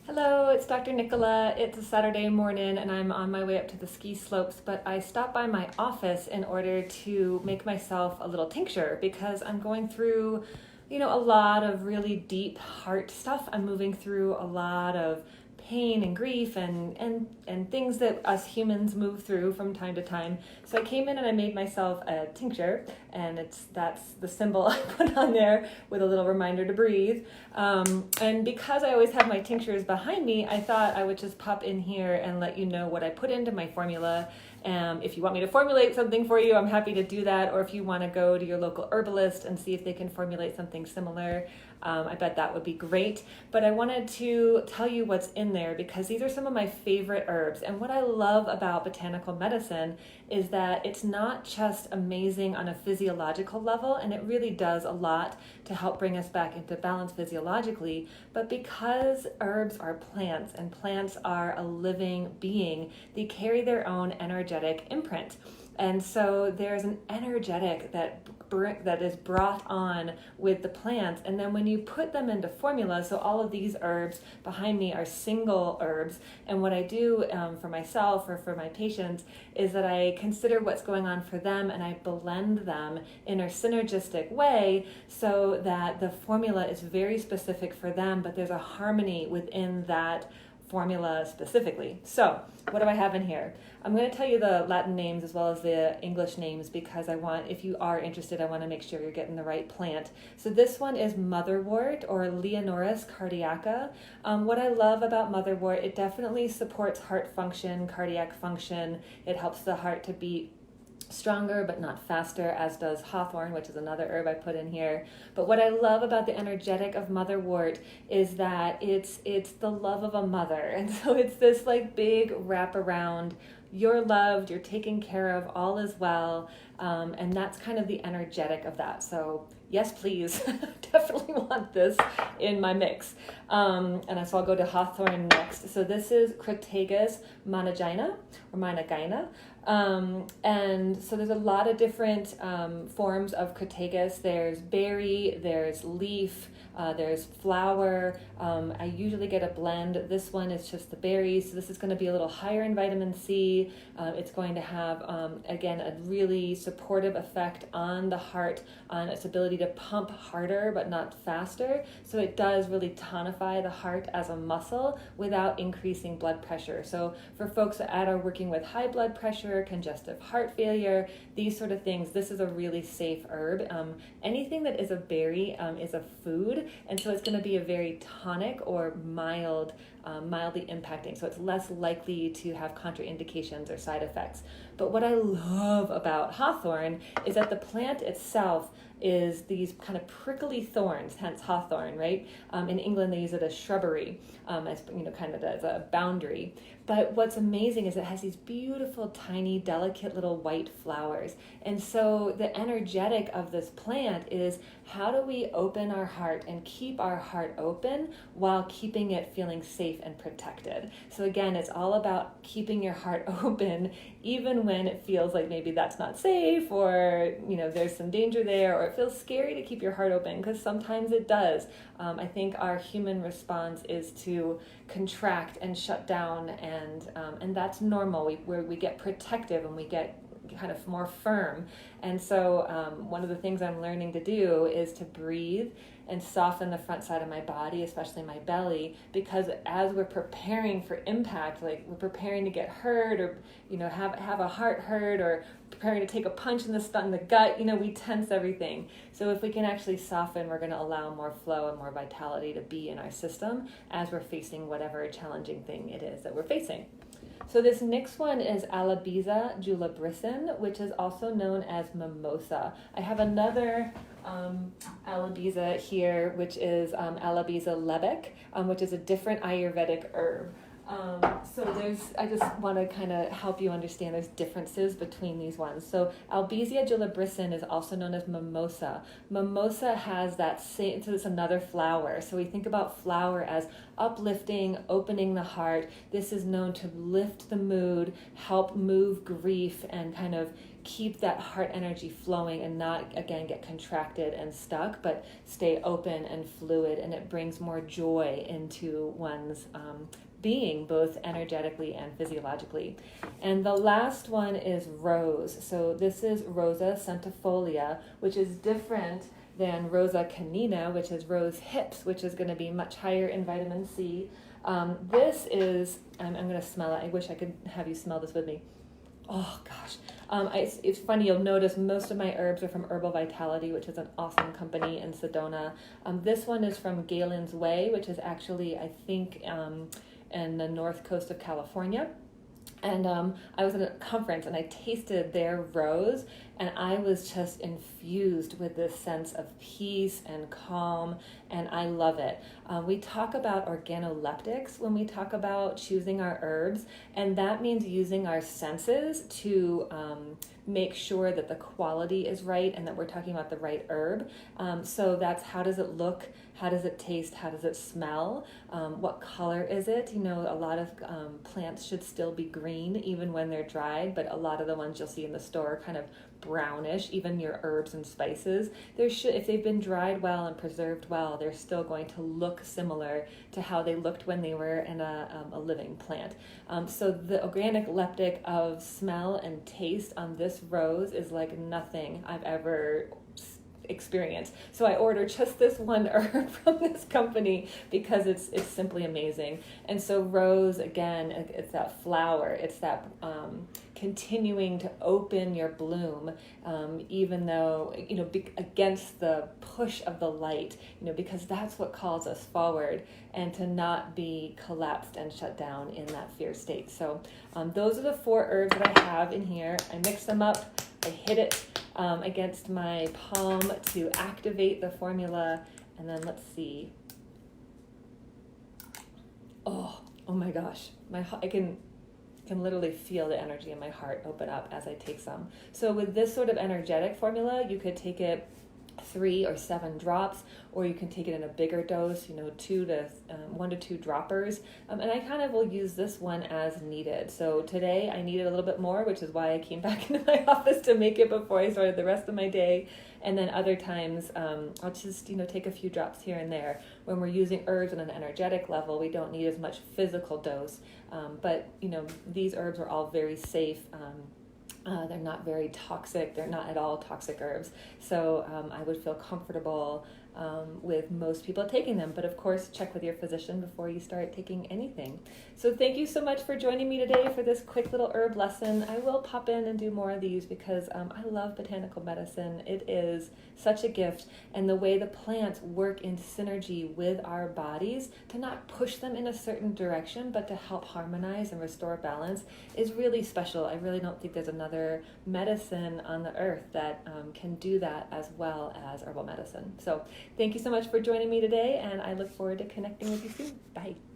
Hello, it's Dr. Nicola. It's a Saturday morning and I'm on my way up to the ski slopes, but I stopped by my office in order to make myself a little tincture because I'm going through, a lot of really deep heart stuff. I'm moving through a lot of pain and grief and things that us humans move through from time to time. So I came in and I made myself a tincture, and that's the symbol I put on there with a little reminder to breathe. And because I always have my tinctures behind me, I thought I would just pop in here and let you know what I put into my formula. If you want me to formulate something for you, I'm happy to do that. Or if you want to go to your local herbalist and see if they can formulate something similar, I bet that would be great. But I wanted to tell you what's in there because these are some of my favorite herbs. And what I love about botanical medicine is that it's not just amazing on a physiological level, and it really does a lot to help bring us back into balance physiologically, but because herbs are plants and plants are a living being, they carry their own energetic imprint. And so there's an energetic that is brought on with the plants. And then when you put them into formula, so all of these herbs behind me are single herbs. And what I do for myself or for my patients is that I consider what's going on for them and I blend them in a synergistic way so that the formula is very specific for them, but there's a harmony within that formula specifically. So what do I have in here? I'm going to tell you the Latin names as well as the English names because if you are interested, I want to make sure you're getting the right plant. So this one is Motherwort or Leonoris cardiaca. What I love about Motherwort, it definitely supports heart function, cardiac function. It helps the heart to beat stronger but not faster, as does Hawthorn, which is another herb I put in here. But what I love about the energetic of Motherwort is that it's the love of a mother. And so it's this like big wraparound, you're loved, you're taken care of, all is well. And that's kind of the energetic of that. So yes, please, definitely want this in my mix. And so I'll go to Hawthorn next. So this is Crataegus monagina or monagina. And so there's a lot of different forms of Crataegus. There's berry, there's leaf, there's flower. I usually get a blend. This one is just the berries. So this is going to be a little higher in vitamin C. It's going to have, again, a really supportive effect on the heart, on its ability to pump harder but not faster. So it does really tonify the heart as a muscle without increasing blood pressure. So for folks that are working with high blood pressure, congestive heart failure, these sort of things, this is a really safe herb. Anything that is a berry is a food, and so it's going to be a very tonic or mildly impacting. So it's less likely to have contraindications or side effects. But what I love about Hawthorn is that the plant itself is these kind of prickly thorns, hence Hawthorn, right? In England, they use it as shrubbery, as kind of as a boundary. But what's amazing is it has these beautiful, tiny, delicate little white flowers. And so the energetic of this plant is how do we open our heart and keep our heart open while keeping it feeling safe and protected? So again, it's all about keeping your heart open, even when it feels like maybe that's not safe or, there's some danger there, or it feels scary to keep your heart open, because sometimes it does. I think our human response is to contract and shut down, and that's normal. We get protective and we get kind of more firm. And so one of the things I'm learning to do is to breathe and soften the front side of my body, especially my belly, because as we're preparing for impact, like we're preparing to get hurt or have a heart hurt or preparing to take a punch in the gut, we tense everything. So if we can actually soften, we're going to allow more flow and more vitality to be in our system as we're facing whatever challenging thing it is that we're facing. So this next one is Albizia julibrissin, which is also known as mimosa. I have another Albizia here, which is Albizia lebec, which is a different Ayurvedic herb. I just want to kind of help you understand there's differences between these ones. So Albizia julibrissin is also known as mimosa. Mimosa has that same, so it's another flower. So we think about flower as uplifting, opening the heart. This is known to lift the mood, help move grief, and kind of keep that heart energy flowing and not, again, get contracted and stuck, but stay open and fluid, and it brings more joy into one's being, both energetically and physiologically. And the last one is rose. So this is Rosa centifolia, which is different than Rosa canina, which is rose hips, which is going to be much higher in vitamin C. This is, I'm going to smell it. I wish I could have you smell this with me. Oh gosh. It's funny, you'll notice most of my herbs are from Herbal Vitality, which is an awesome company in Sedona. This one is from Galen's Way, which is actually, I think, in the north coast of California. And I was at a conference and I tasted their rose, and I was just infused with this sense of peace and calm, and I love it. We talk about organoleptics when we talk about choosing our herbs, and that means using our senses to make sure that the quality is right and that we're talking about the right herb. So that's, how does it look? How does it taste? How does it smell? What color is it? You know, a lot of plants should still be green even when they're dried, but a lot of the ones you'll see in the store are kind of brownish. Even your herbs and spices, if they've been dried well and preserved well, they're still going to look similar to how they looked when they were in a living plant. So the organic leptic of smell and taste on this rose is like nothing I've ever experience. So I ordered just this one herb from this company because it's simply amazing. And so rose, again, it's that flower, it's that continuing to open your bloom, even though, you know, against the push of the light, you know, because that's what calls us forward, and to not be collapsed and shut down in that fear state. So those are the 4 herbs that I have in here. I mix them up, I hit it against my palm to activate the formula, and then let's see. Oh my gosh, I can literally feel the energy in my heart open up as I take some. So with this sort of energetic formula, you could take it 3 or 7 drops, or you can take it in a bigger dose, you know, 1 to 2 droppers. And I kind of will use this one as needed. So today I needed a little bit more, which is why I came back into my office to make it before I started the rest of my day. And then other times I'll just, you know, take a few drops here and there. When we're using herbs on an energetic level, we don't need as much physical dose. But, you know, these herbs are all very safe. They're not very toxic. They're not at all toxic herbs. So I would feel comfortable with most people taking them. But of course, check with your physician before you start taking anything. So thank you so much for joining me today for this quick little herb lesson. I will pop in and do more of these because I love botanical medicine. It is such a gift. And the way the plants work in synergy with our bodies to not push them in a certain direction, but to help harmonize and restore balance is really special. I really don't think there's another medicine on the earth that can do that as well as herbal medicine. So thank you so much for joining me today, and I look forward to connecting with you soon. Bye.